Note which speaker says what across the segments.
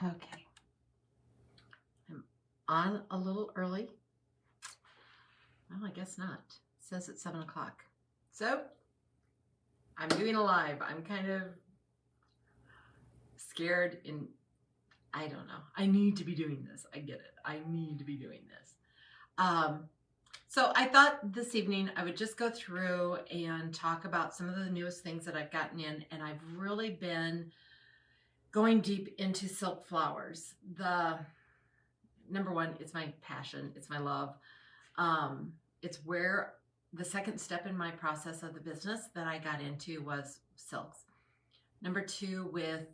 Speaker 1: Okay. I'm on a little early. Well, I guess not. It says it's 7 o'clock. So I'm doing a live. I'm kind of scared and I don't know. I need to be doing this. I get it. I need to be doing this. So I thought this evening I would just go through and talk about some of the newest things that I've gotten in, and I've really been going deep into silk flowers. The number one, it's my passion. It's my love. It's where the second step in my process of the business that I got into was silks. Number two, with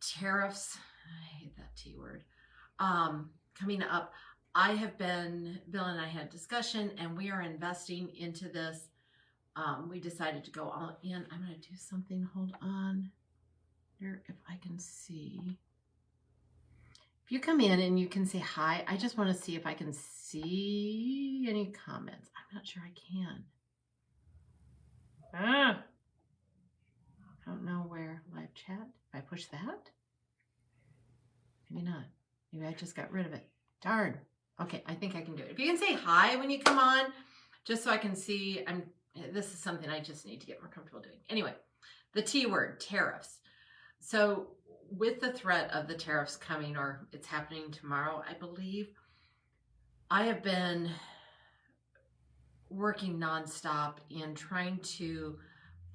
Speaker 1: tariffs, I hate that T word, coming up, Bill and I had discussion and we are investing into this. We decided to go all in. I'm going to do something. Hold on here if I can see. If you come in and you can say hi, I just want to see if I can see any comments. I'm not sure I can. I don't know where live chat. If I push that, maybe not. Maybe I just got rid of it. Darn. Okay, I think I can do it. If you can say hi when you come on, just so I can see. This is something I just need to get more comfortable doing. Anyway, the T word, tariffs. So with the threat of the tariffs coming, or it's happening tomorrow, I believe, I have been working nonstop in trying to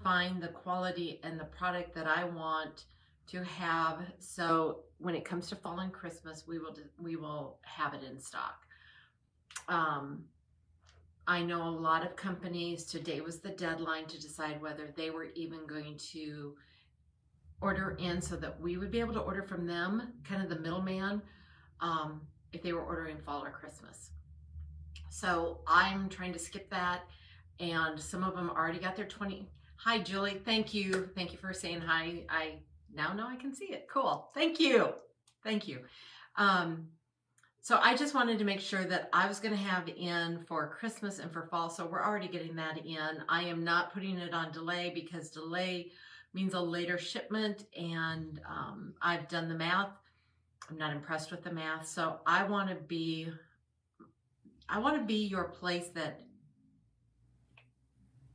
Speaker 1: find the quality and the product that I want to have. So when it comes to fall and Christmas, we will have it in stock. I know a lot of companies, today was the deadline to decide whether they were even going to order in so that we would be able to order from them, kind of the middleman, if they were ordering fall or Christmas. So I'm trying to skip that, and some of them already got their 20. Hi, Julie. Thank you. Thank you for saying hi. I now know I can see it. Cool. Thank you. Thank you. So I just wanted to make sure that I was going to have in for Christmas and for fall. So we're already getting that in. I am not putting it on delay because delay means a later shipment, and I've done the math. I'm not impressed with the math. So I want to be your place that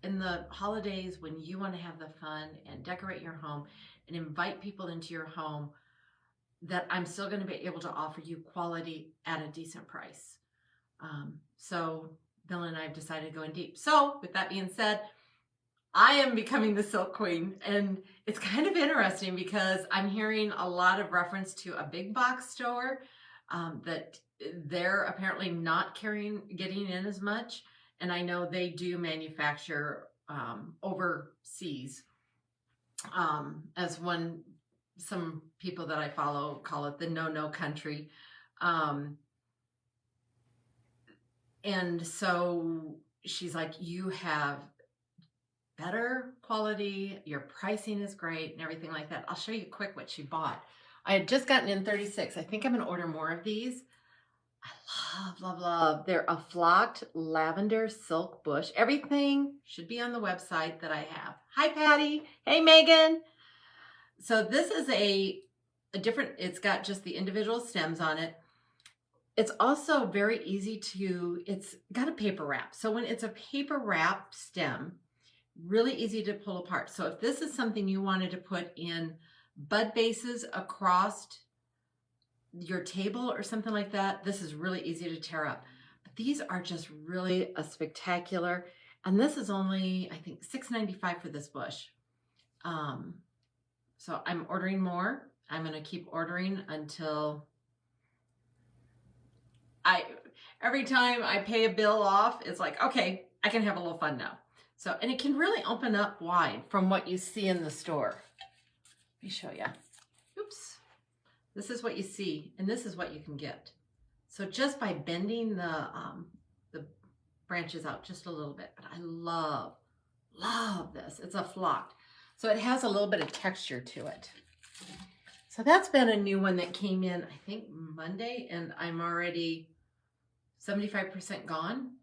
Speaker 1: in the holidays when you want to have the fun and decorate your home and invite people into your home, that I'm still going to be able to offer you quality at a decent price. So Bill and I have decided to go in deep. So with that being said, I am becoming the Silk Queen, and it's kind of interesting because I'm hearing a lot of reference to a big box store that they're apparently not getting in as much. And I know they do manufacture overseas, as some people that I follow call it the no country. And so she's like, you have better quality, your pricing is great and everything like that. I'll show you quick what she bought. I had just gotten in 36. I think I'm going to order more of these. I love. They're a flocked lavender silk bush. Everything should be on the website that I have. Hi, Patty. Hey, Megan. So this is a different, it's got just the individual stems on it. It's also very easy it's got a paper wrap. So when it's a paper wrap stem, really easy to pull apart. So if this is something you wanted to put in bud bases across your table or something like that, this is really easy to tear up. But these are just really a spectacular, and this is only, I think, $6.95 for this bush. So I'm ordering more. I'm going to keep ordering until every time I pay a bill off, it's like, okay, I can have a little fun now. So, and it can really open up wide from what you see in the store. Let me show you. Oops. This is what you see, and this is what you can get. So just by bending the branches out just a little bit, but I love this. It's a flocked. So it has a little bit of texture to it. So that's been a new one that came in, I think, Monday, and I'm already 75% gone.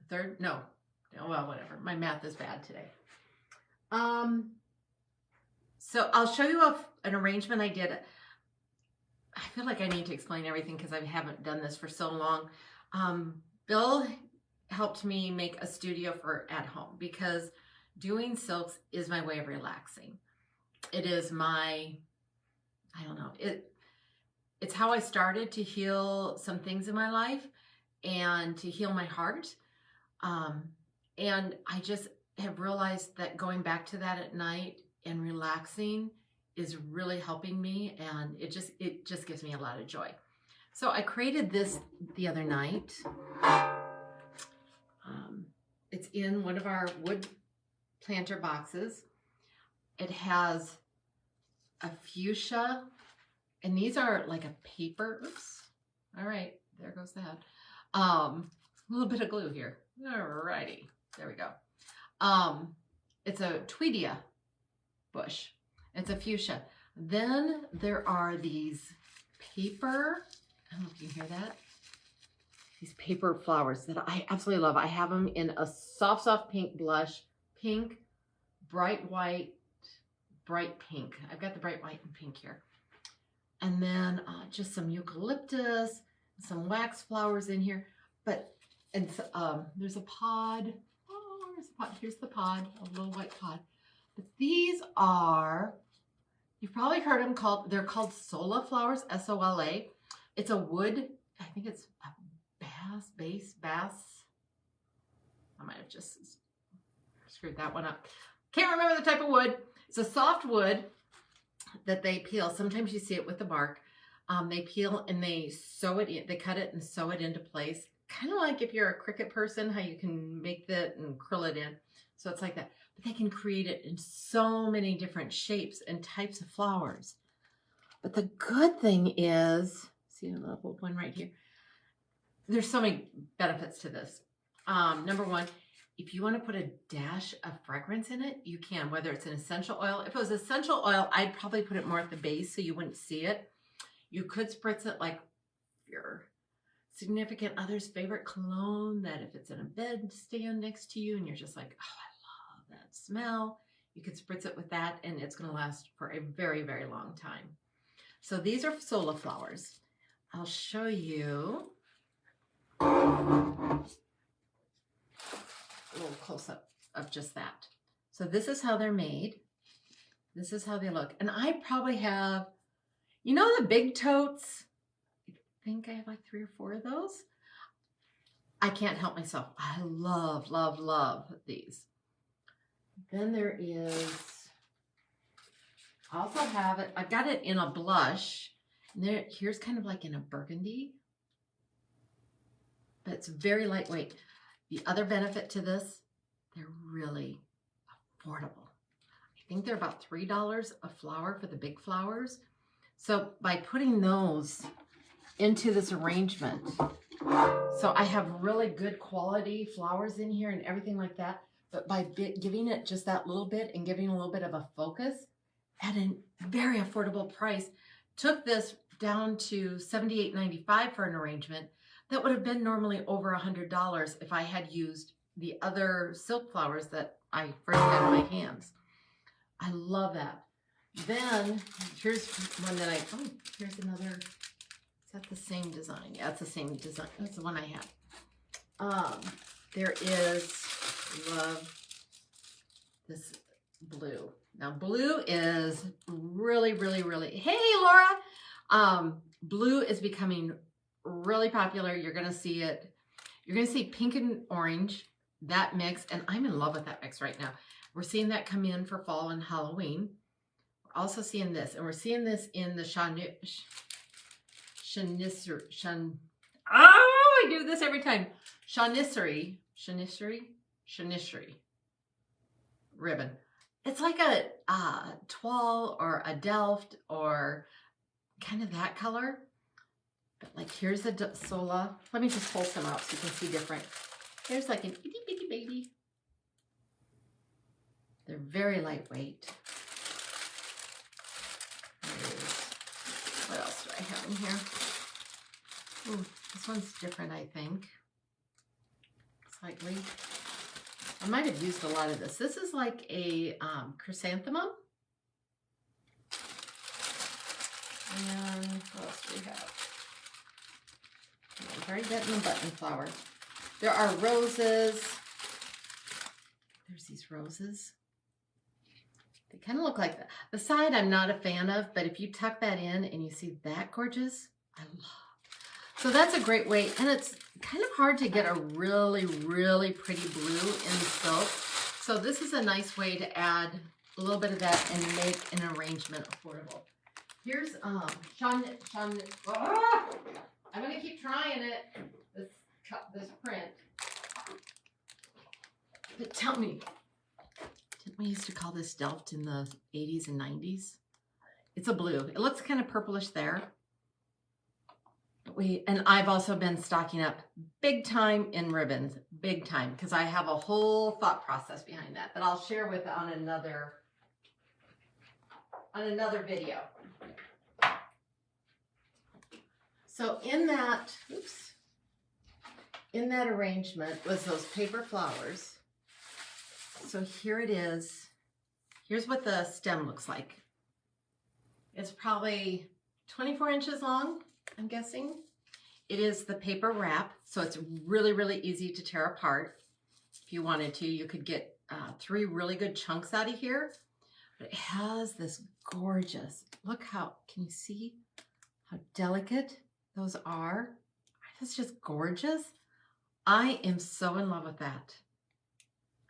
Speaker 1: Well, whatever. My math is bad today. So I'll show you an arrangement I did. I feel like I need to explain everything because I haven't done this for so long. Bill helped me make a studio for at home because doing silks is my way of relaxing. It is my, I don't know, it's how I started to heal some things in my life and to heal my heart. And I just have realized that going back to that at night and relaxing is really helping me, and it just gives me a lot of joy. So I created this the other night. It's in one of our wood planter boxes. It has a fuchsia, and these are like a paper. Oops. All right, there goes that. A little bit of glue here. All righty, there we go. It's a Tweedia bush. It's a fuchsia. Then there are these paper, I don't know if you can hear that. These paper flowers that I absolutely love. I have them in a soft, soft pink blush, pink, bright white, bright pink. I've got the bright white and pink here. And then just some eucalyptus, some wax flowers in here. And there's a pod. Oh, there's a pod. Here's the pod, a little white pod. But these are, you've probably heard them they're called Sola flowers, S-O-L-A. It's a wood, I think it's a bass. I might have just screwed that one up. Can't remember the type of wood. It's a soft wood that they peel. Sometimes you see it with the bark. They peel and they sew it in, they cut it and sew it into place. Kind of like if you're a Cricut person, how you can make that and krill it in. So it's like that. But they can create it in so many different shapes and types of flowers. But the good thing is, see a little one right here. There's so many benefits to this. Number one, if you want to put a dash of fragrance in it, you can, whether it's an essential oil. If it was essential oil, I'd probably put it more at the base so you wouldn't see it. You could spritz it like your significant other's favorite cologne, that if it's in a bed stand next to you and you're just like, oh, I love that smell, you could spritz it with that and it's going to last for a very, very long time. So these are Sola flowers. I'll show you a little close-up of just that. So this is how they're made. This is how they look. And I probably have, you know, the big totes? I think I have like 3 or 4 of those. I can't help myself. I love, love, love these. Then there is, I also have it, I've got it in a blush. And here's kind of like in a burgundy. But it's very lightweight. The other benefit to this, they're really affordable. I think they're about $3 a flower for the big flowers. So by putting those into this arrangement, so I have really good quality flowers in here and everything like that. But by giving it just that little bit and giving a little bit of a focus at a very affordable price, took this down to $78.95 for an arrangement. That would have been normally over $100 if I had used the other silk flowers that I first had in my hands. I love that. Then here's one that here's another. Is that the same design? Yeah, it's the same design. That's the one I have. There is, love this blue. Now blue is really, really, really, hey Laura! Blue is becoming really popular. You're going to see it. You're going to see pink and orange, that mix. And I'm in love with that mix right now. We're seeing that come in for fall and Halloween. We're also seeing this. And we're seeing this in the I do this every time. Chanisserie ribbon. It's like a Toile or a Delft or kind of that color. But like here's a Sola. Let me just pull some out so you can see different. There's like an itty bitty baby. They're very lightweight. What else do I have in here? Ooh, this one's different, I think. Slightly. I might have used a lot of this. This is like a chrysanthemum. And What else do we have? I've already gotten the button flowers. There are roses. There's these roses. They kind of look like that. The side I'm not a fan of, but if you tuck that in and you see that gorgeous, I love. So that's a great way, and it's kind of hard to get a really, really pretty blue in silk. So this is a nice way to add a little bit of that and make an arrangement affordable. Here's Sean. I'm gonna keep trying it. This print. But tell me, didn't we used to call this Delft in the 80s and 90s? It's a blue. It looks kind of purplish there. And I've also been stocking up big time in ribbons, big time, because I have a whole thought process behind that I'll share with on another video. So in that arrangement was those paper flowers. So here it is. Here's what the stem looks like. It's probably 24 inches long, I'm guessing. It is the paper wrap, so it's really, really easy to tear apart. If you wanted to, you could get 3 really good chunks out of here. But it has this gorgeous, look how, can you see how delicate those are? It's just gorgeous. I am so in love with that.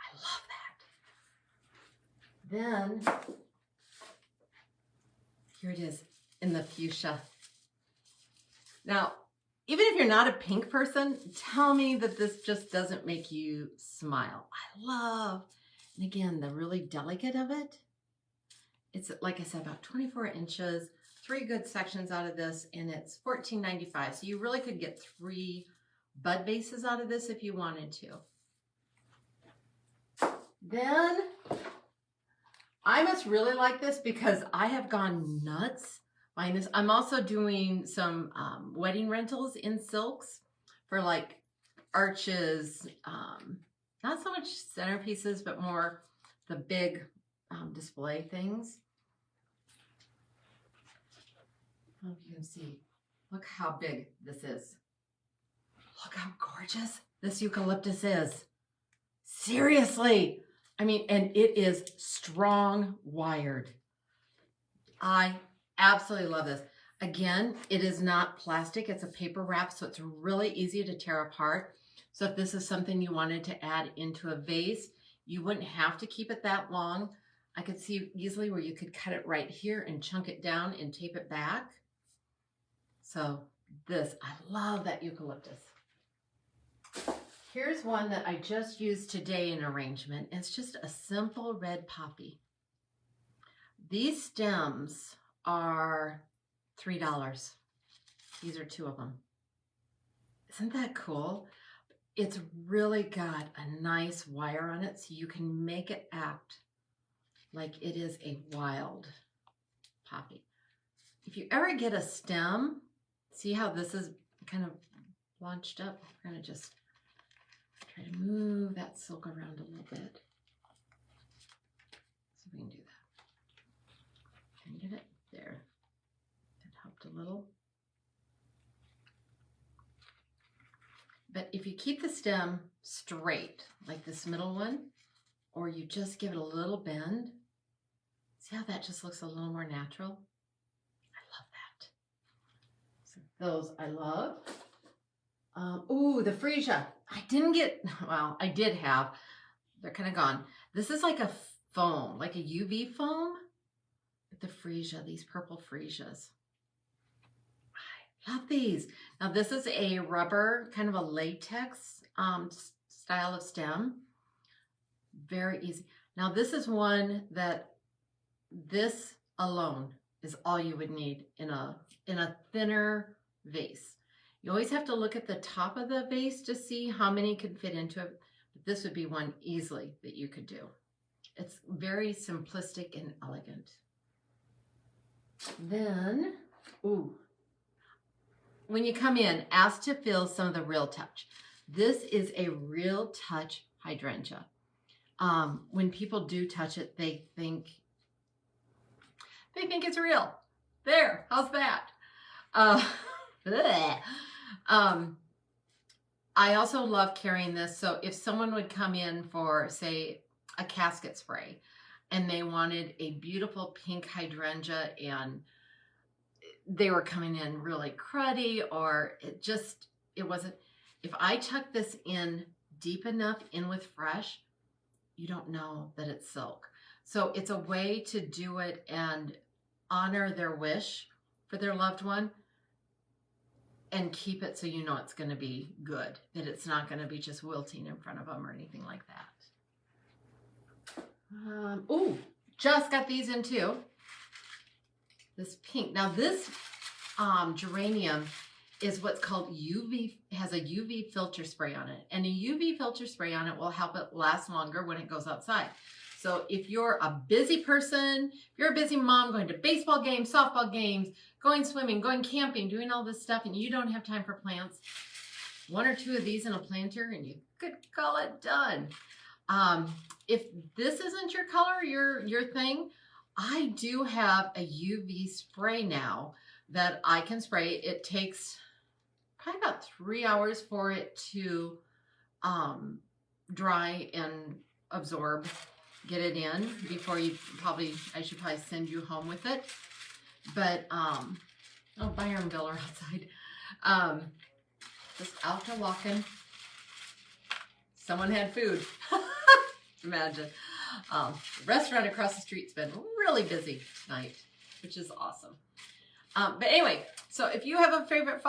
Speaker 1: I love that. Then, here it is in the fuchsia. Now, even if you're not a pink person, tell me that this just doesn't make you smile. I love, and again, the really delicate of it. It's, like I said, about 24 inches, 3 good sections out of this, and it's $14.95. So you really could get 3 bud bases out of this if you wanted to. Then, I must really like this because I have gone nuts buying this. I'm also doing some wedding rentals in silks for like arches, not so much centerpieces, but more the big display things. I don't know if you can see. Look how big this is. Look how gorgeous this eucalyptus is. Seriously. I mean, and it is strong wired. I absolutely love this. Again, it is not plastic. It's a paper wrap, so it's really easy to tear apart. So if this is something you wanted to add into a vase, you wouldn't have to keep it that long. I could see easily where you could cut it right here and chunk it down and tape it back. So this, I love that eucalyptus. Here's one that I just used today in arrangement. It's just a simple red poppy. These stems are $3. These are 2 of them. Isn't that cool? It's really got a nice wire on it so you can make it act like it is a wild poppy. If you ever get a stem, see how this is kind of launched up? We're going to just try to move that silk around a little bit. So we can do that. Can you get it? There. That helped a little. But if you keep the stem straight, like this middle one, or you just give it a little bend, see how that just looks a little more natural? I love that. So those I love. Ooh, the freesia. I didn't get, well, I did have. They're kind of gone. This is like a foam, like a UV foam. But the freesia, these purple freesias. I love these. Now this is a rubber, kind of a latex style of stem. Very easy. Now this is one that this alone is all you would need in a thinner vase. You always have to look at the top of the vase to see how many could fit into it. But this would be one easily that you could do. It's very simplistic and elegant. Then, ooh, when you come in, ask to feel some of the Real Touch. This is a Real Touch hydrangea. When people do touch it, they think it's real. There, how's that? bleh. um, I also love carrying this. So if someone would come in for, say, a casket spray and they wanted a beautiful pink hydrangea and they were coming in really cruddy, or it wasn't, if I tuck this in deep enough in with fresh, you don't know that it's silk. So it's a way to do it and honor their wish for their loved one and keep it so you know it's going to be good, that it's not going to be just wilting in front of them or anything like that. Oh, just got these in too. This pink. Now this geranium is what's called UV, has a UV filter spray on it. And a UV filter spray on it will help it last longer when it goes outside. So if you're a busy person, if you're a busy mom going to baseball games, softball games, going swimming, going camping, doing all this stuff, and you don't have time for plants, 1 or 2 of these in a planter and you could call it done. If this isn't your color, your thing, I do have a UV spray now that I can spray. It takes probably about 3 hours for it to dry and absorb, get it in before I should probably send you home with it. But, oh, Byron Bill are outside. Just out to walking. Someone had food. Imagine. The restaurant across the street's been really busy tonight, which is awesome. But anyway, so if you have a favorite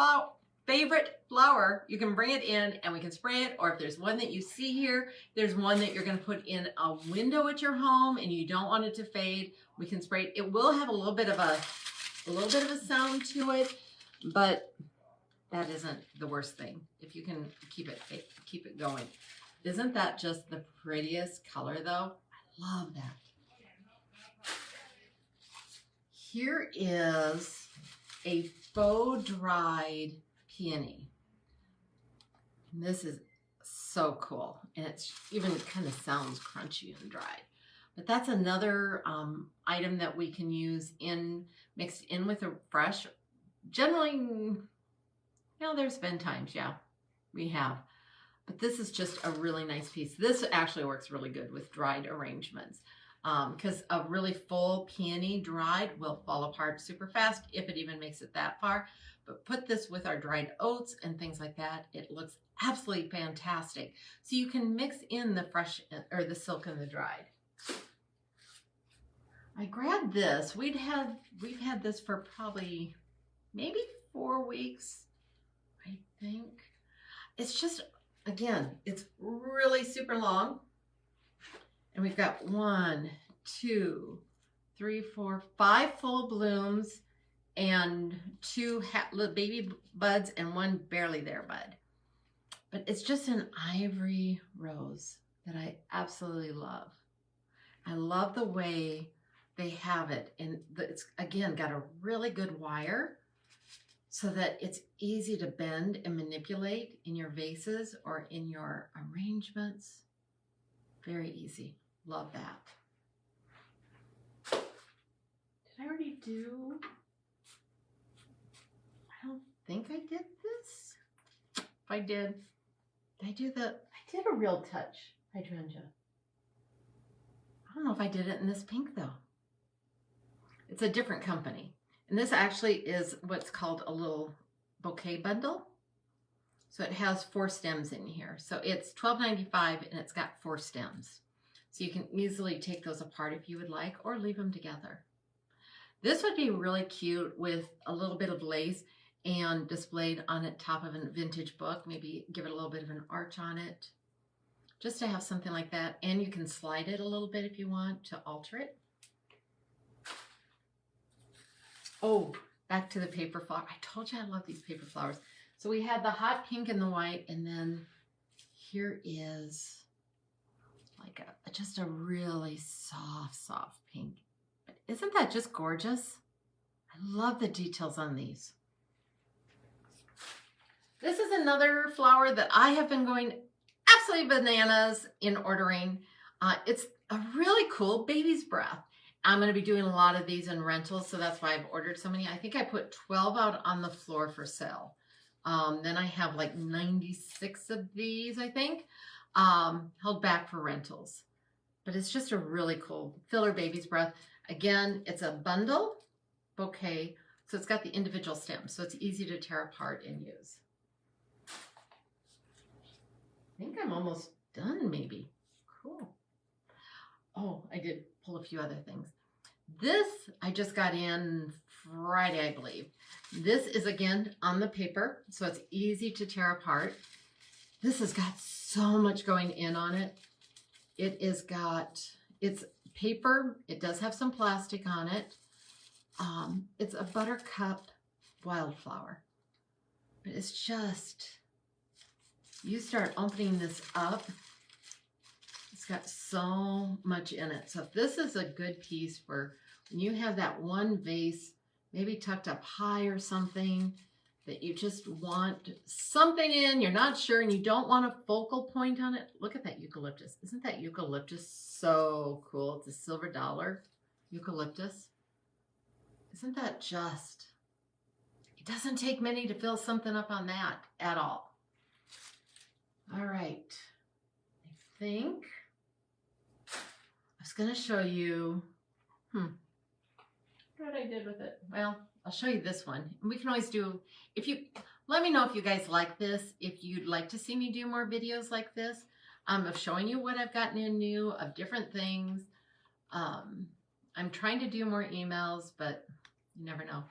Speaker 1: flower, you can bring it in and we can spray it. Or if there's one that you see here, there's one that you're going to put in a window at your home and you don't want it to fade, we can spray it. It will have a little bit of a sound to it, but that isn't the worst thing if you can keep it going. Isn't that just the prettiest color though? I love that. Here is a faux dried peony. And this is so cool. And it's even kind of sounds crunchy and dried. But that's another item that we can use mixed in with a fresh. Generally, there's been times, yeah, we have. But this is just a really nice piece. This actually works really good with dried arrangements because a really full peony dried will fall apart super fast if it even makes it that far. But put this with our dried oats and things like that. It looks absolutely fantastic. So you can mix in the fresh or the silk and the dried. I grabbed this. We've had this for probably maybe 4 weeks, I think. It's just, again, it's really super long. And we've got 1, 2, 3, 4, 5 full blooms and 2 little baby buds and 1 barely there bud. But it's just an ivory rose that I absolutely love. I love the way they have it. And it's, again, got a really good wire so that it's easy to bend and manipulate in your vases or in your arrangements. Very easy. Love that. Did I already do? I don't think I did this. If I did I did a Real Touch hydrangea. I don't know if I did it in this pink though. It's a different company. And this actually is what's called a little bouquet bundle. So it has 4 stems in here. So it's $12.95 and it's got 4 stems. So you can easily take those apart if you would like, or leave them together. This would be really cute with a little bit of lace and displayed on the top of a vintage book. Maybe give it a little bit of an arch on it, just to have something like that. And you can slide it a little bit if you want to alter it. Oh, back to the paper flower. I told you I love these paper flowers. So we had the hot pink and the white, and then here is like just a really soft pink. But isn't that just gorgeous? I love the details on these. This is another flower that I have been going absolutely bananas in ordering. It's a really cool baby's breath. I'm going to be doing a lot of these in rentals, so that's why I've ordered so many. I think I put 12 out on the floor for sale. Then I have like 96 of these, I think, held back for rentals. But it's just a really cool filler baby's breath. Again, it's a bundle bouquet, so it's got the individual stems, so it's easy to tear apart and use. I think I'm almost done, maybe. Cool. Oh, I did pull a few other things. This I just got in Friday, I believe. This is again on the paper, so it's easy to tear apart. This has got so much going in on it. It's paper. It does have some plastic on it. It's a buttercup wildflower. But it's just, you start opening this up, it's got so much in it. So if this is a good piece for when you have that one vase, maybe tucked up high or something, that you just want something in, you're not sure, and you don't want a focal point on it. Look at that eucalyptus. Isn't that eucalyptus so cool? It's a silver dollar eucalyptus. Isn't that just, it doesn't take many to fill something up on that at all. All right, I think I was going to show you, what I did with it. Well, I'll show you this one. We can always do, let me know if you guys like this, if you'd like to see me do more videos like this, of showing you what I've gotten in new, of different things. I'm trying to do more emails, but you never know.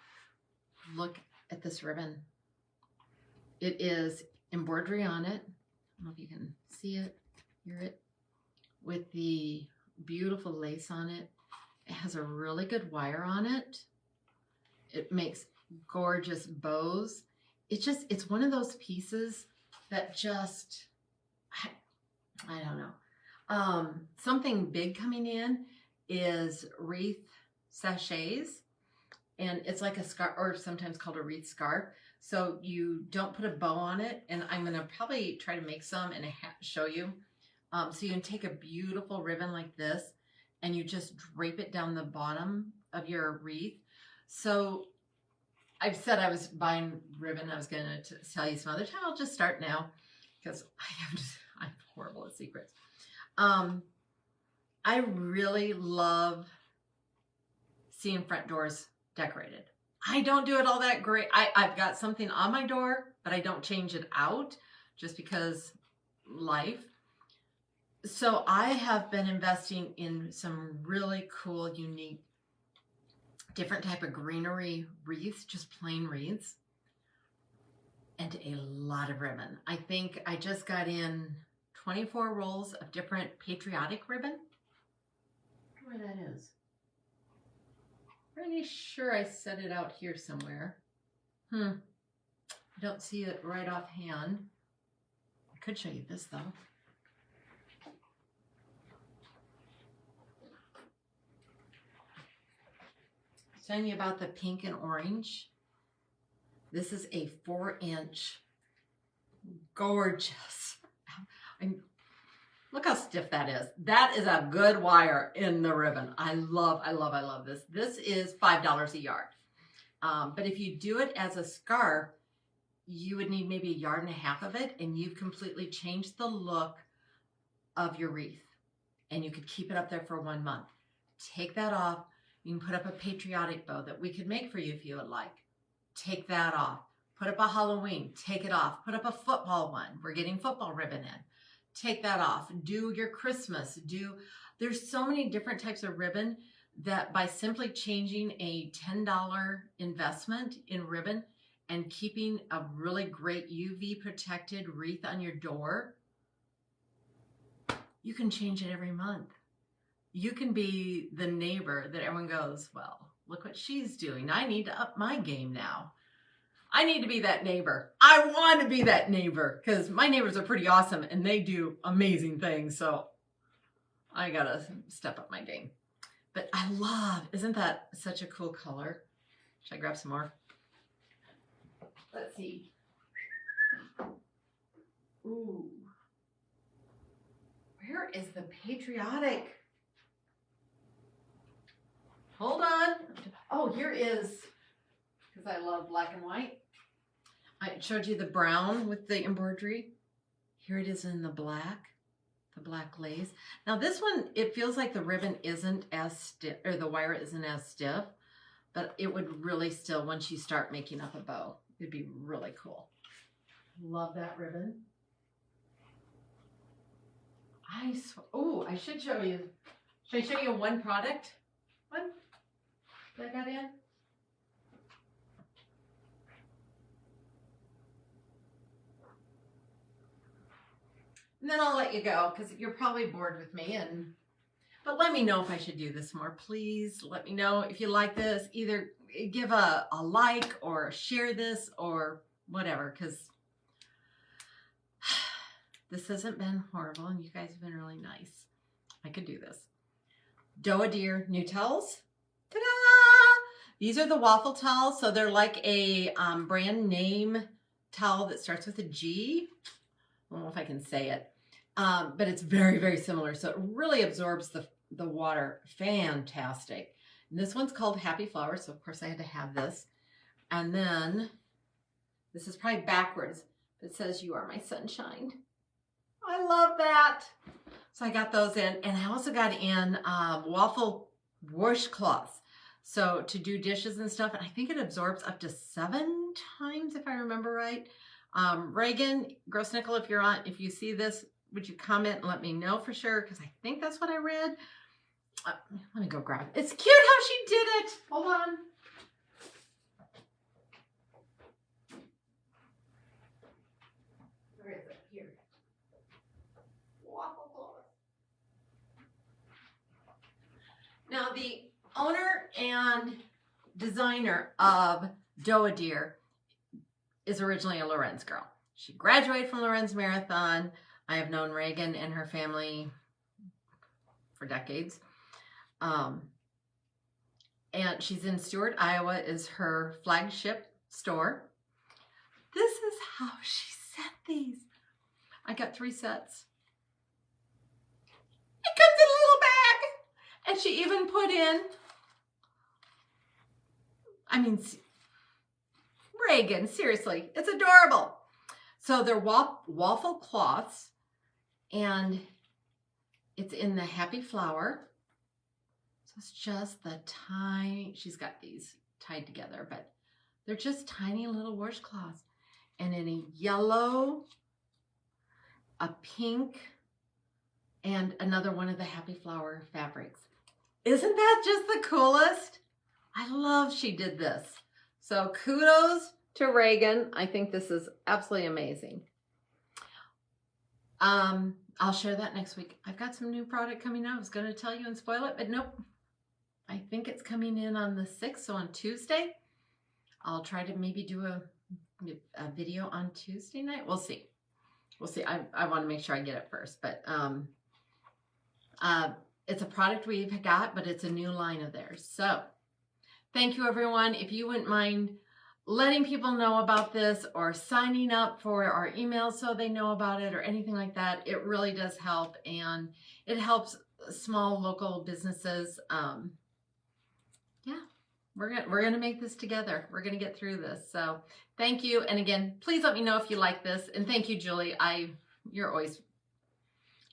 Speaker 1: Look at this ribbon. It is embroidery on it. I don't know if you can see it, hear it, with the beautiful lace on it. It has a really good wire on it. It makes gorgeous bows. It's one of those pieces that just, I don't know. Something big coming in is wreath sachets, and it's like a scarf, or sometimes called a wreath scarf. So you don't put a bow on it, and I'm gonna probably try to make some and show you. So you can take a beautiful ribbon like this, and you just drape it down the bottom of your wreath. So I've said I was buying ribbon. I was going to tell you some other time. I'll just start now because I'm horrible at secrets. I really love seeing front doors decorated. I don't do it all that great. I've got something on my door, but I don't change it out just because life. So I have been investing in some really cool, unique, different type of greenery wreaths, just plain wreaths, and a lot of ribbon. I think I just got in 24 rolls of different patriotic ribbon. I wonder where that is. Pretty sure I set it out here somewhere. I don't see it right offhand. I could show you this though. Telling you about the pink and orange. This is a 4-inch, gorgeous. Look how stiff that is. That is a good wire in the ribbon. I love this. This is $5 a yard. But if you do it as a scarf, you would need maybe 1.5 yards of it, and you've completely changed the look of your wreath. And you could keep it up there for 1 month. Take that off. You can put up a patriotic bow that we could make for you if you would like. Take that off. Put up a Halloween. Take it off. Put up a football one. We're getting football ribbon in. Take that off. Do your Christmas. There's so many different types of ribbon that by simply changing a $10 investment in ribbon and keeping a really great UV protected wreath on your door, you can change it every month. You can be the neighbor that everyone goes, well, look what she's doing. I need to up my game now. I need to be that neighbor. I want to be that neighbor because my neighbors are pretty awesome and they do amazing things. So I got to step up my game. But I love, isn't that such a cool color? Should I grab some more? Let's see. Ooh. Where is the patriotic? Hold on. Oh, here is, because I love black and white. I showed you the brown with the embroidery. Here it is in the black lace. Now this one, it feels like the ribbon isn't as stiff, or the wire isn't as stiff, but it would really still, once you start making up a bow, it'd be really cool. Love that ribbon. Oh, I should show you. Should I show you one product? One that I got in? And then I'll let you go because you're probably bored with me. But let me know if I should do this more. Please let me know if you like this. Either give a like or share this or whatever, because this hasn't been horrible and you guys have been really nice. I could do this. Doa Deer new towels. Ta-da! These are the waffle towels. So they're like a brand name towel that starts with a G. I don't know if I can say it, but it's very, very similar. So it really absorbs the water. Fantastic. And this one's called Happy Flower. So of course I had to have this. And then this is probably backwards. It says, "You are my sunshine." I love that. So I got those in, and I also got in waffle washcloths. So to do dishes and stuff, and I think it absorbs up to 7 times if I remember right. Reagan Grossnickel, if you see this, would you comment and let me know for sure? Because I think that's what I read. Let me go grab it. It's cute how she did it. Hold on. Where is it? Here. Waffle cloth. Now the owner and designer of Doa Deer is originally a Lorenz girl. She graduated from Lorenz Marathon. I have known Reagan and her family for decades. And she's in Stewart, Iowa, is her flagship store. This is how she sent these. I got 3 sets. It comes in a little bag. And she even put in, I mean, Reagan, seriously, it's adorable. So they're waffle cloths, and it's in the Happy Flower. So it's just the tiny, she's got these tied together, but they're just tiny little washcloths. And in a yellow, a pink, and another one of the Happy Flower fabrics. Isn't that just the coolest? I love she did this. So kudos to Reagan. I think this is absolutely amazing. I'll share that next week. I've got some new product coming out. I was going to tell you and spoil it, but nope. I think it's coming in on the 6th, so on Tuesday. I'll try to maybe do a video on Tuesday night. We'll see. We'll see. I want to make sure I get it first, but it's a product we've got, but it's a new line of theirs. So thank you, everyone. If you wouldn't mind letting people know about this or signing up for our emails so they know about it or anything like that, it really does help, and it helps small local businesses. Yeah, we're gonna make this together. We're gonna get through this. So thank you, and again, please let me know if you like this. And thank you, Julie.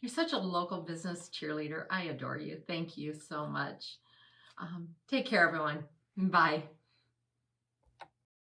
Speaker 1: You're such a local business cheerleader. I adore you. Thank you so much. Take care, everyone. Bye.